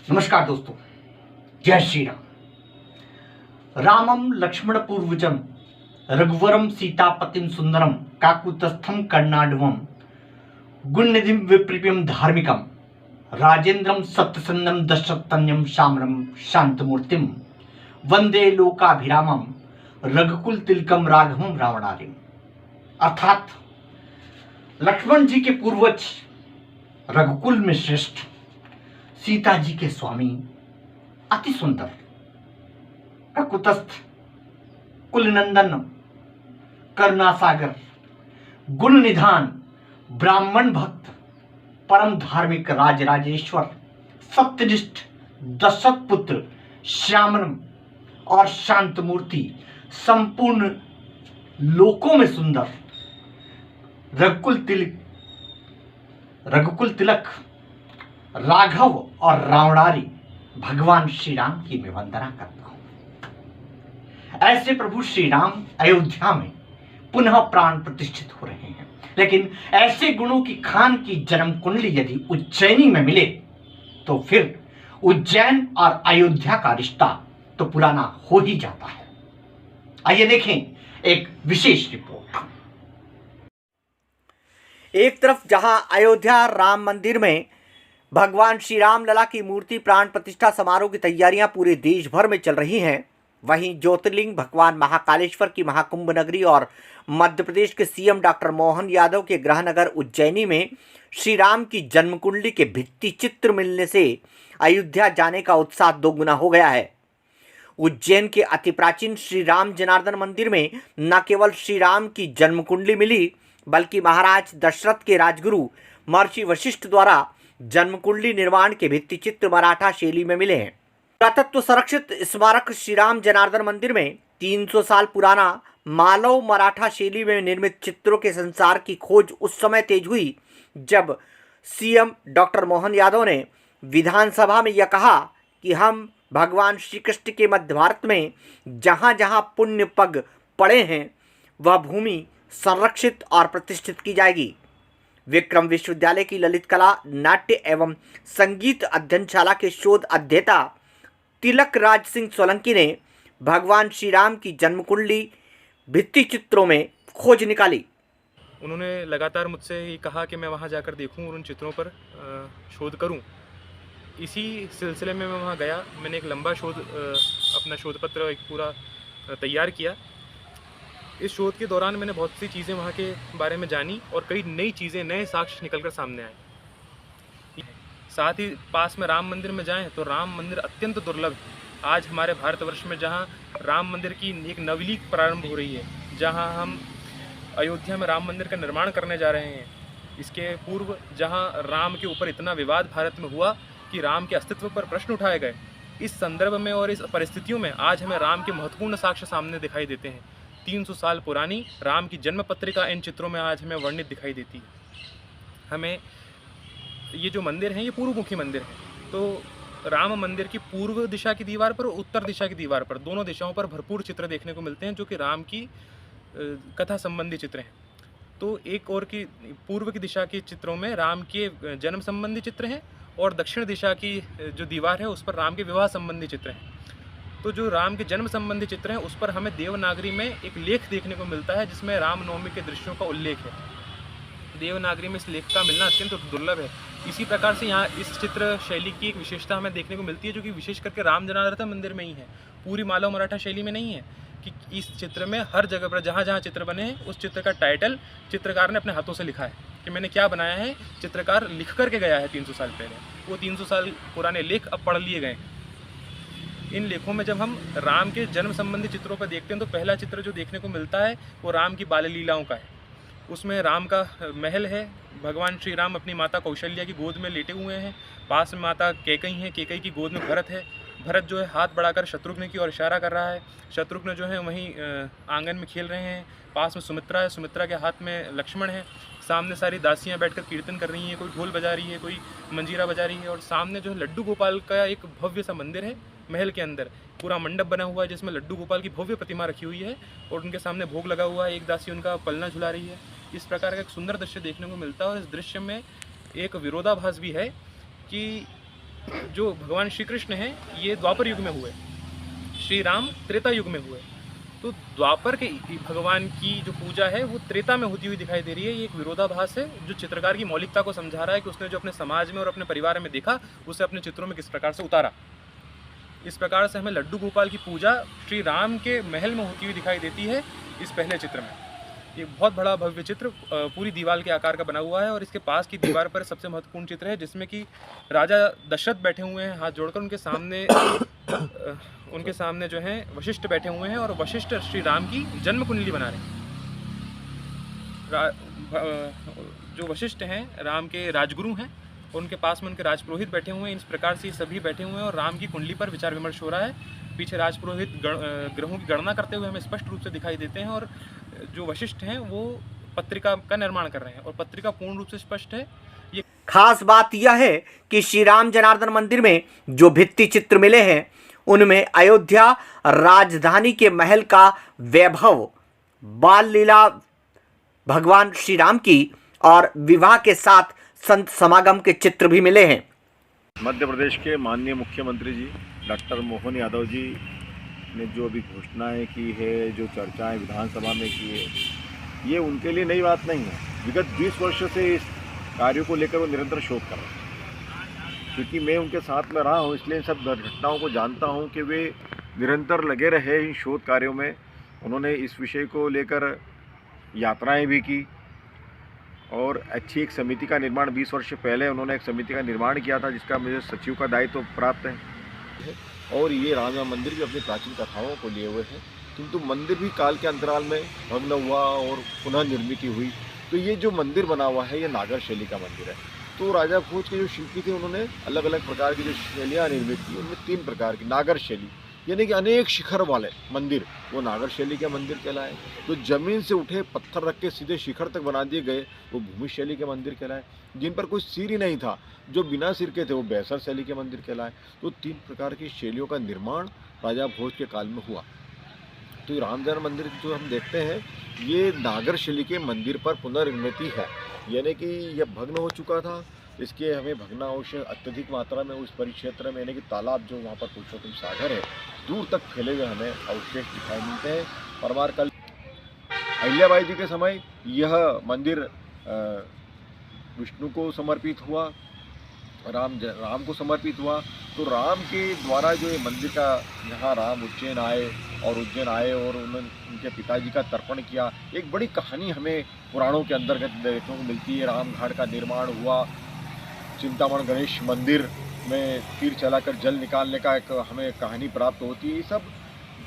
नमस्कार दोस्तों, जय श्री राम। रामम लक्ष्मण पूर्वजम रघुवरम सीतापतिम सुंदरम काकुतस्थम कर्णाडवम गुणनिधिम विप्रियम धार्मिकम राजेंद्रम सत्यसंदम दशरथन्यम श्यामरम शांतमूर्तिम वंदे लोकाभिरामम रघुकुल तिलकम राघवम रावणारिम। अर्थात लक्ष्मण जी के पूर्वज, रघुकुल में श्रेष्ठ, सीता जी के स्वामी, अति सुंदर, काकुतस्थ, कुलनंदन, करुणासागर, गुण निधान, ब्राह्मण भक्त, परम धार्मिक राजराजेश्वर, सत्यनिष्ठ, दशरथ पुत्र, श्यामरम और शांतमूर्ति, संपूर्ण लोकों में सुंदर, रघुकुल तिलक, राघव और रावणारी भगवान श्री राम की मैं वंदना करता हूं। ऐसे प्रभु श्री राम अयोध्या में पुनः प्राण प्रतिष्ठित हो रहे हैं, लेकिन ऐसे गुणों की खान की जन्म कुंडली यदि उज्जैनी में मिले तो फिर उज्जैन और अयोध्या का रिश्ता तो पुराना हो ही जाता है। आइए देखें एक विशेष रिपोर्ट। एक तरफ जहां अयोध्या राम मंदिर में भगवान श्री राम लला की मूर्ति प्राण प्रतिष्ठा समारोह की तैयारियां पूरे देश भर में चल रही हैं, वहीं ज्योतिर्लिंग भगवान महाकालेश्वर की महाकुंभ नगरी और मध्य प्रदेश के सीएम डॉक्टर मोहन यादव के गृह नगर उज्जैनी में श्री राम की जन्मकुंडली के भित्ति चित्र मिलने से अयोध्या जाने का उत्साह दोगुना हो गया है। उज्जैन के अति प्राचीन श्री राम जनार्दन मंदिर में न केवल श्री राम की जन्मकुंडली मिली, बल्कि महाराज दशरथ के राजगुरु महर्षि वशिष्ठ द्वारा जन्मकुंडली निर्माण के भित्ति चित्र मराठा शैली में मिले हैं। पुरातत्व संरक्षित स्मारक श्री राम जनार्दन मंदिर में 300 साल पुराना मालव मराठा शैली में निर्मित चित्रों के संसार की खोज उस समय तेज हुई जब सीएम डॉक्टर मोहन यादव ने विधानसभा में यह कहा कि हम भगवान श्री कृष्ण के मध्य भारत में जहाँ जहाँ पुण्य पग पड़े हैं वह भूमि संरक्षित और प्रतिष्ठित की जाएगी। विक्रम विश्वविद्यालय की ललित कला, नाट्य एवं संगीत अध्ययनशाला के शोध अध्येता तिलक राज सिंह सोलंकी ने भगवान श्री राम की जन्मकुंडली भित्ति चित्रों में खोज निकाली। उन्होंने लगातार मुझसे ये कहा कि मैं वहाँ जाकर देखूं और उन चित्रों पर शोध करूं। इसी सिलसिले में मैं वहाँ गया। मैंने एक लंबा अपना शोध पत्र एक पूरा तैयार किया। इस शोध के दौरान मैंने बहुत सी चीज़ें वहाँ के बारे में जानी और कई नई चीज़ें, नए साक्ष्य निकलकर सामने आए। साथ ही पास में राम मंदिर में जाएं तो राम मंदिर अत्यंत दुर्लभ है। आज हमारे भारतवर्ष में जहाँ राम मंदिर की एक नवलीक प्रारंभ हो रही है, जहाँ हम अयोध्या में राम मंदिर का निर्माण करने जा रहे हैं, इसके पूर्व जहाँ राम के ऊपर इतना विवाद भारत में हुआ कि राम के अस्तित्व पर प्रश्न उठाए गए, इस संदर्भ में और इस परिस्थितियों में आज हमें राम के महत्वपूर्ण साक्ष्य सामने दिखाई देते हैं। 300 साल पुरानी राम की जन्म पत्रिका इन चित्रों में आज हमें वर्णित दिखाई देती है। हमें ये जो मंदिर है ये पूर्वमुखी मंदिर है, तो राम मंदिर की पूर्व दिशा की दीवार पर और उत्तर दिशा की दीवार पर, दोनों दिशाओं पर भरपूर चित्र देखने को मिलते हैं जो कि राम की कथा संबंधी चित्र हैं। तो एक और की पूर्व की दिशा के चित्रों में राम के जन्म संबंधी चित्र हैं और दक्षिण दिशा की जो दीवार है उस पर राम के विवाह संबंधी चित्र हैं। तो जो राम के जन्म संबंधी चित्र हैं उस पर हमें देवनागरी में एक लेख देखने को मिलता है जिसमें रामनवमी के दृश्यों का उल्लेख है। देवनागरी में इस लेख का मिलना अत्यंत दुर्लभ है। इसी प्रकार से यहाँ इस चित्र शैली की एक विशेषता हमें देखने को मिलती है जो कि विशेष करके राम जनार्दन मंदिर में ही है, पूरी मालव मराठा शैली में नहीं है। कि इस चित्र में हर जगह पर जहाँ जहाँ चित्र बने हैं उस चित्र का टाइटल चित्रकार ने अपने हाथों से लिखा है कि मैंने क्या बनाया है। चित्रकार लिख करके गया है 300 साल पहले, वो 300 साल पुराने लेख अब पढ़ लिए गए। इन लेखों में जब हम राम के जन्म संबंधी चित्रों पर देखते हैं तो पहला चित्र जो देखने को मिलता है वो राम की बाल लीलाओं का है। उसमें राम का महल है, भगवान श्री राम अपनी माता कौशल्या की गोद में लेटे हुए हैं, पास में माता कैकई है, कैकई की गोद में भरत है। भरत जो है हाथ बढ़ाकर शत्रुघ्न की ओर इशारा कर रहा है, शत्रुघ्न जो है वहीं आंगन में खेल रहे हैं। पास में सुमित्रा है, सुमित्रा के हाथ में लक्ष्मण है। सामने सारी दासियां बैठकर कीर्तन कर रही हैं, कोई ढोल बजा रही है, कोई मंजीरा बजा रही है। और सामने जो है लड्डू गोपाल का एक भव्य सा मंदिर है, महल के अंदर पूरा मंडप बना हुआ है जिसमें लड्डू गोपाल की भव्य प्रतिमा रखी हुई है और उनके सामने भोग लगा हुआ है। एक दासी उनका पलना झुला रही है। इस प्रकार का एक सुंदर दृश्य देखने को मिलता है। और इस दृश्य में एक विरोधाभास भी है कि जो भगवान श्री कृष्ण हैं ये द्वापर युग में हुए, श्री राम त्रेता युग में हुए। तो द्वापर के भगवान की जो पूजा है वो त्रेता में होती हुई दिखाई दे रही है। ये एक विरोधाभास है जो चित्रकार की मौलिकता को समझा रहा है कि उसने जो अपने समाज में और अपने परिवार में देखा उसे अपने चित्रों में किस प्रकार से उतारा। इस प्रकार से हमें लड्डू गोपाल की पूजा श्री राम के महल में होती हुई दिखाई देती है इस पहले चित्र में। ये बहुत बड़ा भव्य चित्र पूरी दीवार के आकार का बना हुआ है और इसके पास की दीवार पर सबसे महत्वपूर्ण चित्र है जिसमें कि राजा दशरथ बैठे हुए हैं हाथ जोड़कर, उनके सामने जो है वशिष्ठ बैठे हुए हैं और वशिष्ठ श्री राम की जन्म कुंडली बना रहे हैं। जो वशिष्ठ हैं राम के राजगुरु हैं, उनके पास में उनके राजपुरोहित बैठे हुए हैं। इस प्रकार से सभी बैठे हुए हैं और राम की कुंडली पर विचार विमर्श हो रहा है। पीछे राजपुरोहित ग्रहों की गणना करते हुए हमें स्पष्ट रूप से दिखाई देते हैं और जो वशिष्ठ हैं वो पत्रिका का निर्माण कर रहे हैं और पत्रिका पूर्ण रूप से स्पष्ट है। ये खास बात यह है कि श्री राम जनार्दन मंदिर में जो भित्ति चित्र मिले हैं उनमें अयोध्या राजधानी के महल का वैभव, बाल लीला भगवान श्री राम की और विवाह के साथ संत समागम के चित्र भी मिले हैं। मध्य प्रदेश के माननीय मुख्यमंत्री जी डॉक्टर मोहन यादव जी ने जो अभी घोषणाएं की है, जो चर्चाएं विधानसभा में की है, ये उनके लिए नई बात नहीं है। विगत 20 वर्ष से इस कार्यों को लेकर वो निरंतर शोध कर रहे हैं। क्योंकि मैं उनके साथ में रहा हूँ इसलिए इन सब घटनाओं को जानता हूँ कि वे निरंतर लगे रहे इन शोध कार्यों में। उन्होंने इस विषय को लेकर यात्राएं भी की और अच्छी एक समिति का निर्माण 20 वर्ष पहले उन्होंने एक समिति का निर्माण किया था जिसका मुझे सचिव का दायित्व प्राप्त है। और ये राम मंदिर भी अपनी प्राचीन कथाओं को लिए हुए हैं, किंतु मंदिर भी काल के अंतराल में भग्न हुआ और पुनः निर्मित हुई। तो ये जो मंदिर बना हुआ है ये नागर शैली का मंदिर है। तो राजा भोज के जो शिल्पी थे उन्होंने अलग अलग प्रकार की जो शैलियाँ निर्मित की, उनमें 3 प्रकार की नागर शैली यानी कि अनेक शिखर वाले मंदिर, वो नागर शैली के मंदिर कहलाए। तो जमीन से उठे पत्थर रख के सीधे शिखर तक बना दिए गए वो भूमि शैली के मंदिर कहलाए। जिन पर कोई सिर ही नहीं था, जो बिना सिर के थे, वो बैसर शैली के मंदिर कहलाए। तो 3 प्रकार की शैलियों का निर्माण राजा भोज के काल में हुआ। तो ये राम जन्म मंदिर जो हम देखते हैं ये नागर शैली के मंदिर पर पुनर्निर्मित है, यानी कि यह भग्न हो चुका था। इसके हमें भग्नावशेष अत्यधिक मात्रा में उस परिक्षेत्र में, यानी कि तालाब जो वहाँ पर पुरुषोत्तम सागर है, दूर तक फैले हुए हमें अवशेष दिखाई मिलते हैं। परमार कल अहिल्याबाई जी के समय यह मंदिर विष्णु को समर्पित हुआ, राम को समर्पित हुआ। तो राम के द्वारा जो ये मंदिर का, यहाँ राम उज्जैन आए और उन्होंने उनके पिताजी का तर्पण किया। एक बड़ी कहानी हमें पुराणों के अंतर्गत देखने को मिलती है। राम घाट का निर्माण हुआ, चिंतामण गणेश मंदिर में तीर चलाकर जल निकालने का एक हमें कहानी प्राप्त होती है। ये सब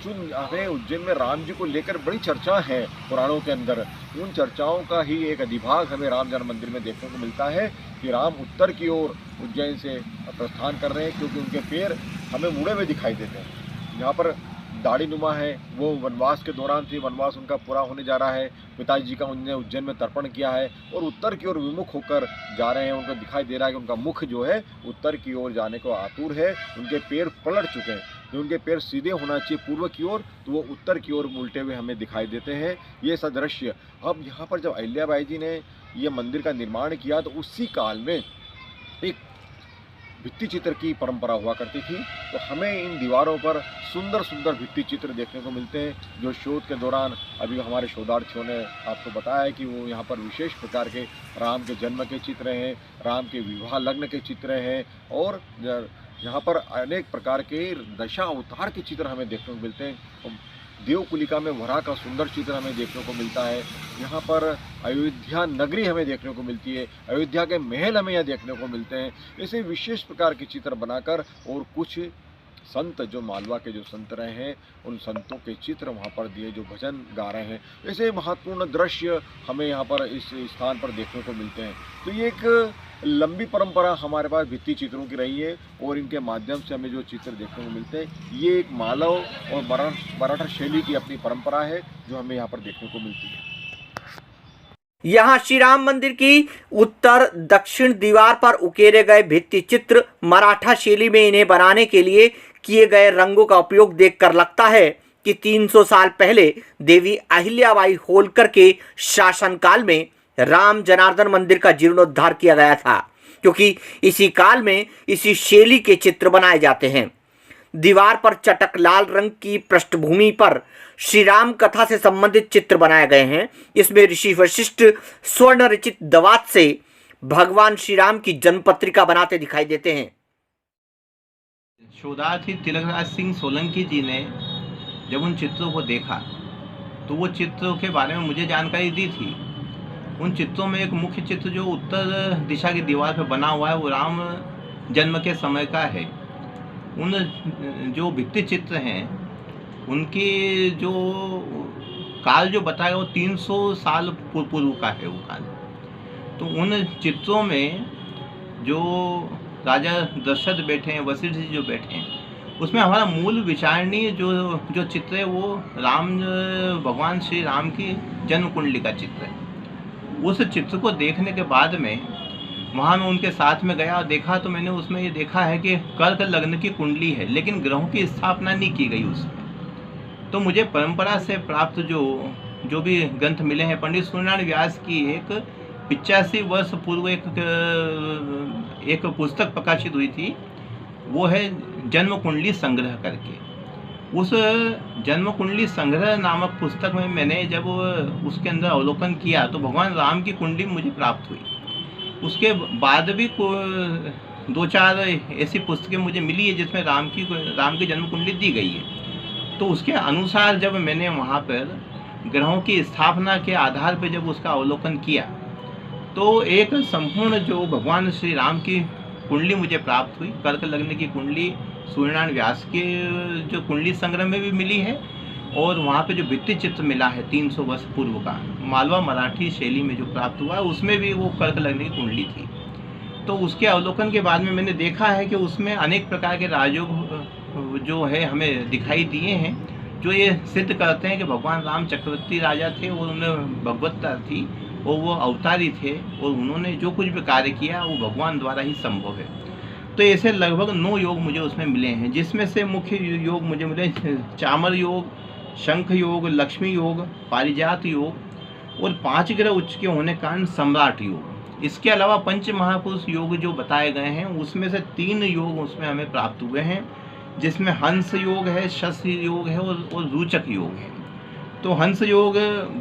जो हमें उज्जैन में राम जी को लेकर बड़ी चर्चा है पुराणों के अंदर, उन चर्चाओं का ही एक अधिभाग हमें राम जन्म मंदिर में देखने को मिलता है कि राम उत्तर की ओर उज्जैन से प्रस्थान कर रहे हैं, क्योंकि उनके पैर हमें मुड़े हुए दिखाई देते हैं। यहाँ पर दाढ़ी नुमा है, वो वनवास के दौरान थी, वनवास उनका पूरा होने जा रहा है। पिताजी का उन्होंने उज्जैन में तर्पण किया है और उत्तर की ओर विमुख होकर जा रहे हैं। उनको दिखाई दे रहा है कि उनका मुख जो है उत्तर की ओर जाने को आतुर है। उनके पैर पलट चुके हैं, जो उनके पैर सीधे होना चाहिए पूर्व की ओर, तो वो उत्तर की ओर उल्टे हुए हमें दिखाई देते हैं। ये सा दृश्य अब यहाँ पर जब अहिल्याबाई जी ने ये मंदिर का निर्माण किया तो उसी काल में एक भित्ति चित्र की परंपरा हुआ करती थी। तो हमें इन दीवारों पर सुंदर सुंदर भित्ति चित्र देखने को मिलते हैं, जो शोध के दौरान अभी हमारे शोधार्थियों ने आपको बताया है कि वो यहाँ पर विशेष प्रकार के राम के जन्म के चित्र हैं, राम के विवाह लग्न के चित्र हैं और यहाँ पर अनेक प्रकार के दशा अवतार के चित्र हमें देखने को मिलते हैं। देवकुलिका में वराह का सुंदर चित्र हमें देखने को मिलता है। यहाँ पर अयोध्या नगरी हमें देखने को मिलती है, अयोध्या के महल हमें यहाँ देखने को मिलते हैं। ऐसे विशेष प्रकार के चित्र बनाकर और कुछ संत जो मालवा के जो संत रहे हैं उन संतों के चित्र वहाँ पर दिए जो भजन गा रहे हैं। ऐसे महत्वपूर्ण दृश्य हमें यहाँ पर इस स्थान पर देखने को मिलते हैं। तो ये एक लंबी परंपरा हमारे पास भित्ति चित्रों की रही है और इनके माध्यम से हमें जो चित्र देखने को मिलते हैं ये एक मालव और मराठा शैली की अपनी परंपरा है जो हमें यहाँ पर देखने को मिलती है। यहाँ श्री राम मंदिर की उत्तर दक्षिण दीवार पर उकेरे गए भित्ति चित्र मराठा शैली में इन्हें बनाने के लिए किए गए रंगों का उपयोग देखकर लगता है कि 300 साल पहले देवी अहिल्याबाई होलकर के शासनकाल में राम जनार्दन मंदिर का जीर्णोद्धार किया गया था। क्योंकि इसी काल में इसी शैली के चित्र बनाए जाते हैं। दीवार पर चटक लाल रंग की पृष्ठभूमि पर श्री राम कथा से संबंधित चित्र बनाए गए हैं। इसमें ऋषि वशिष्ठ स्वर्ण रचित दवात से भगवान श्री राम की जन्म पत्रिका बनाते दिखाई देते हैं। शोधार्थी तिलकराज सिंह सोलंकी जी ने जब उन चित्रों को देखा तो वो चित्रों के बारे में मुझे जानकारी दी थी। उन चित्रों में एक मुख्य चित्र जो उत्तर दिशा की दीवार पर बना हुआ है वो राम जन्म के समय का है। उन जो भित्ति चित्र हैं उनके जो काल जो बताया वो 300 साल पूर्व का है वो काल। तो उन चित्रों में जो राजा दशरथ बैठे हैं, वशिष्ठ जी जो बैठे हैं, उसमें हमारा मूल विचारणीय जो चित्र है वो भगवान श्री राम की जन्म कुंडली का चित्र है। उस चित्र को देखने के बाद में वहाँ मैं उनके साथ में गया और देखा तो मैंने उसमें ये देखा है कि कर्क लग्न की कुंडली है, लेकिन ग्रहों की स्थापना नहीं की गई उसमें। तो मुझे परंपरा से प्राप्त जो भी ग्रंथ मिले हैं, पंडित सूर्यनारायण व्यास की एक 85 वर्ष पूर्व एक पुस्तक प्रकाशित हुई थी, वो है जन्म कुंडली संग्रह करके। उस जन्म कुंडली संग्रह नामक पुस्तक में मैंने जब उसके अंदर अवलोकन किया तो भगवान राम की कुंडली मुझे प्राप्त हुई। उसके बाद भी 2-4 ऐसी पुस्तकें मुझे मिली है जिसमें राम की जन्म कुंडली दी गई है। तो उसके अनुसार जब मैंने वहाँ पर ग्रहों की स्थापना के आधार पर जब उसका अवलोकन किया तो एक संपूर्ण जो भगवान श्री राम की कुंडली मुझे प्राप्त हुई। कर्क लग्न की कुंडली सूर्यनारायण व्यास के जो कुंडली संग्रह में भी मिली है और वहाँ पे जो भित्ति चित्र मिला है 300 वर्ष पूर्व का मालवा मराठी शैली में जो प्राप्त हुआ है उसमें भी वो कर्क लग्न की कुंडली थी। तो उसके अवलोकन के बाद में मैंने देखा है कि उसमें अनेक प्रकार के राजयोग जो है हमें दिखाई दिए हैं, जो ये सिद्ध करते हैं कि भगवान राम चक्रवर्ती राजा थे और उन्हें भगवत्ता थी और वो अवतारी थे और उन्होंने जो कुछ भी कार्य किया वो भगवान द्वारा ही संभव है। तो ऐसे लगभग 9 योग मुझे उसमें मिले हैं, जिसमें से मुख्य योग मुझे मिले चामर योग, शंख योग, लक्ष्मी योग, पारिजात योग और 5 ग्रह उच्च के होने के कारण सम्राट योग। इसके अलावा पंच महापुरुष योग जो बताए गए हैं उसमें से 3 योग उसमें हमें प्राप्त हुए हैं, जिसमें हंस योग है, शश योग है और रोचक योग है। तो हंस योग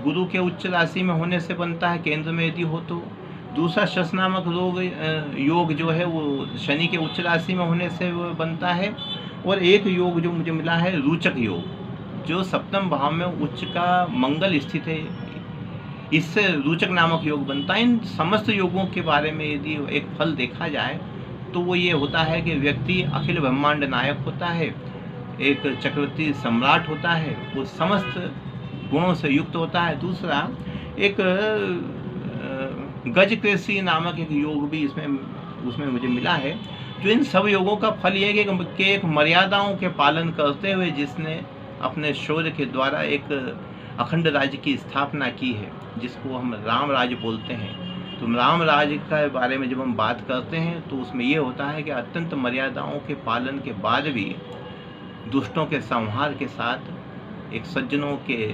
गुरु के उच्च राशि में होने से बनता है, केंद्र में यदि हो तो। दूसरा शश नामक योग जो है वो शनि के उच्च राशि में होने से बनता है। और एक योग जो मुझे मिला है रोचक योग, जो सप्तम भाव में उच्च का मंगल स्थित है, इससे रोचक नामक योग बनता है। इन समस्त योगों के बारे में यदि एक फल देखा जाए तो वो ये होता है कि व्यक्ति अखिल ब्रह्मांड नायक होता है, एक चक्रवर्ती सम्राट होता है, वो समस्त गुणों से युक्त होता है। दूसरा एक गज कृषि नामक एक योग भी उसमें मुझे मिला है, जो इन सब योगों का फल ये है कि एक मर्यादाओं के पालन करते हुए जिसने अपने शौर्य के द्वारा एक अखंड राज्य की स्थापना की है, जिसको हम राम राज्य बोलते हैं। तो राम राज्य के बारे में जब हम बात करते हैं तो उसमें ये होता है कि अत्यंत मर्यादाओं के पालन के बाद भी दुष्टों के संहार के साथ एक सज्जनों के,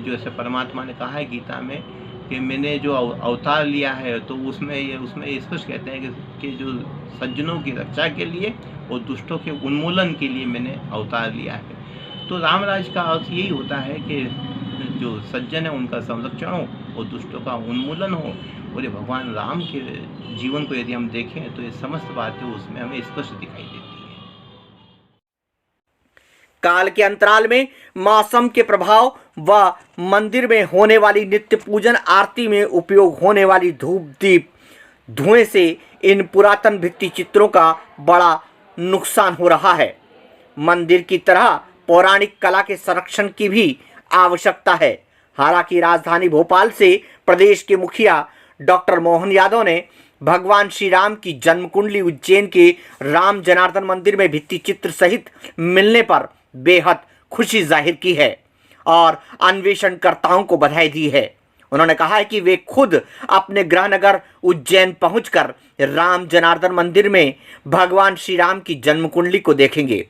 जो ऐसे परमात्मा ने कहा है गीता में कि मैंने जो अवतार लिया है, तो उसमें स्पष्ट कहते हैं कि जो सज्जनों की रक्षा के लिए और दुष्टों के उन्मूलन के लिए मैंने अवतार लिया है। तो राम राज्य का अर्थ यही होता है कि जो सज्जन है उनका संरक्षण हो और दुष्टों का उन्मूलन हो। और ये भगवान राम के जीवन को यदि हम देखें तो ये समस्त बातें उसमें हमें स्पष्ट दिखाई देती है। काल के अंतराल में मौसम के प्रभाव व मंदिर में होने वाली नित्य पूजन आरती में उपयोग होने वाली धूप दीप धुएं से इन पुरातन भित्ति चित्रों का बड़ा नुकसान हो रहा है। मंदिर की तरह पौराणिक कला के संरक्षण की भी आवश्यकता है। हालांकि राजधानी भोपाल से प्रदेश के मुखिया डॉक्टर मोहन यादव ने भगवान श्री राम की जन्म कुंडली उज्जैन के राम जनार्दन मंदिर में भित्ति चित्र सहित मिलने पर बेहद खुशी जाहिर की है और अन्वेषणकर्ताओं को बधाई दी है। उन्होंने कहा है कि वे खुद अपने गृहनगर उज्जैन पहुंचकर राम जनार्दन मंदिर में भगवान श्री राम की जन्म कुंडली को देखेंगे।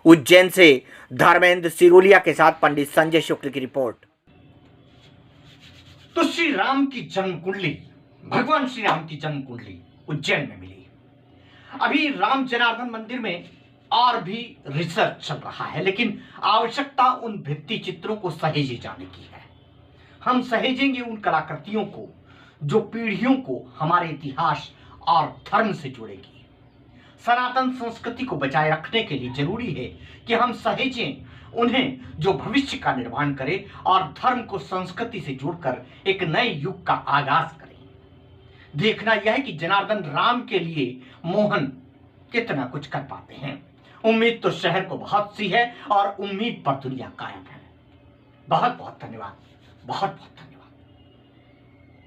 उज्जैन से धर्मेंद्र सिरोलिया के साथ पंडित संजय शुक्ल की रिपोर्ट। तो श्री राम की जन्म कुंडली, भगवान श्री राम की जन्म कुंडली उज्जैन में मिली। अभी राम जनार्दन मंदिर में और भी रिसर्च चल रहा है, लेकिन आवश्यकता उन भित्ति चित्रों को सहेजे जाने की है। हम सहेजेंगे उन कलाकृतियों को जो पीढ़ियों को हमारे इतिहास और धर्म से जोड़ेगी। सनातन संस्कृति को बचाए रखने के लिए जरूरी है कि हम सहेजें उन्हें जो भविष्य का निर्माण करे और धर्म को संस्कृति से जोड़कर एक नए युग का आगाज करें। देखना यह है कि जनार्दन राम के लिए मोहन कितना कुछ कर पाते हैं। उम्मीद तो शहर को बहुत सी है और उम्मीद पर दुनिया कायम है। बहुत बहुत धन्यवाद, बहुत बहुत धन्यवाद।